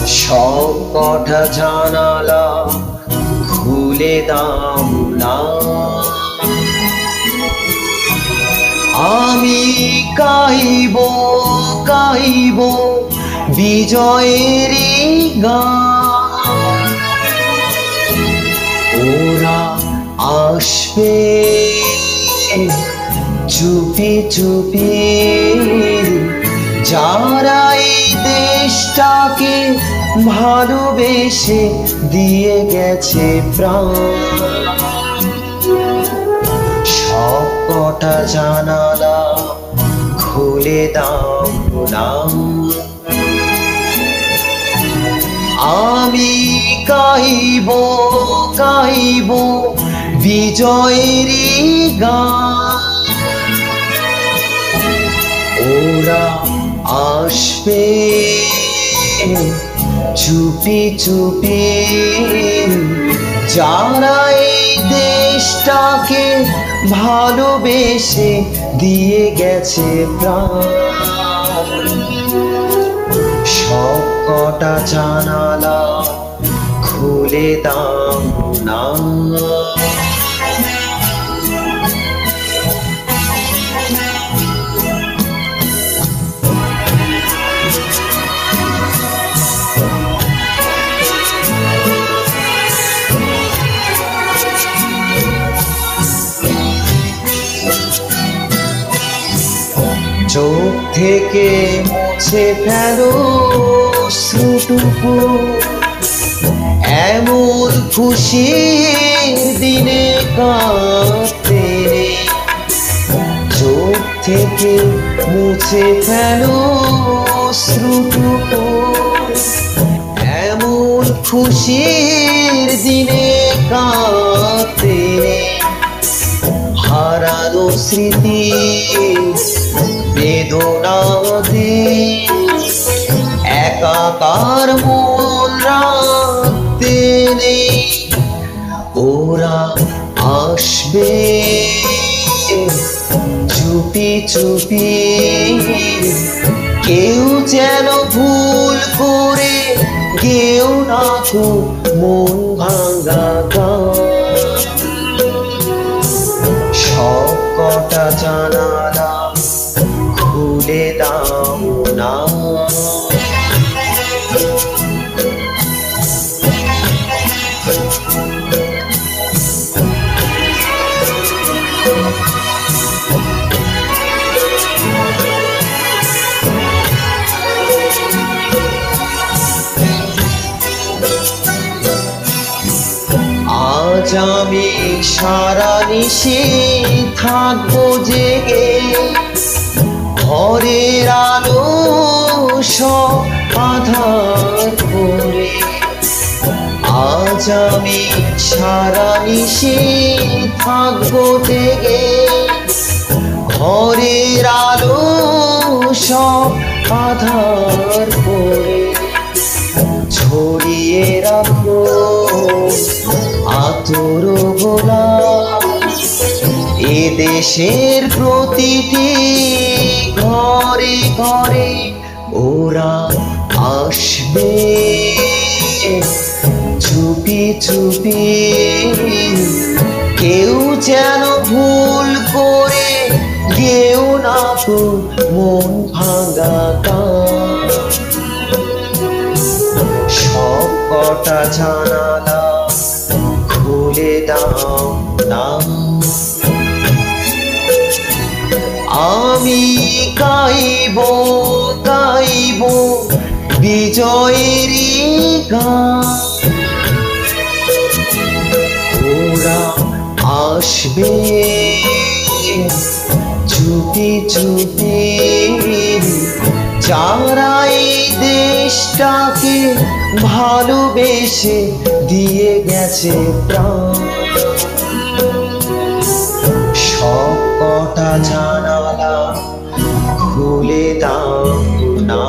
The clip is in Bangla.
সব কটা জানালা খুলে দাও না, আমি গাইব গাইব বিজয়ের গান। ওরা আসবে চুপি চুপি, যারা এই দেশটাকে ভালোবেসে দিয়ে গেছে প্রাণ। সব কটা জানালা খুলে দাও না, আমি গাইব গাইব বিজয়ের গান। ওরা আসবে চুপি চুপি, যারা এই দেশটাকে ভালোবেসে দিয়ে গেছে প্রাণ। সব কটা জানালা খুলে দাও না, চোখ থেকে মুছে ফেলো অশ্রুটুকু, এমন খুশির দিনে কাঁদতে নেই। চোখ থেকে মুছে ফেলো অশ্রুটুকু, এমন খুশির দিনে কাঁদতে নেই। হারানো স্মৃতি বেদনা দে, একাকার মন রাখতে নেই। ওরা আসবে চুপি চুপি, কেউ যেন ভুল করে কেউ না কো মন ভাঙা গান। সব কটা জানালা খুলে দাও না, আজ আমি সারা নিশি থাকবো জেগে, ঘরের আলো সব আধার করে। আজ আমি সারা নিশি থাকবো জেগে, ঘরের আলো সব আধার করে। ছড়িয়ে রাখবো আতর গোলাপ এ দেশের প্রতিটি ঘরে ঘরে। ওরা আসবে চুপি চুপি, কেউ যেন ভুল করে কেউ না তো মন ভাঙা গান। সব কটা জানালা খুলে দাও না, আমি গাইব গাইব বিজয়ের গান। ওরা আসবে চুপি চুপি, যারা এই দেশটাকে ভালোবেসে দিয়ে গেছে প্রাণ। সব কটা জানালা খুলে দাও না।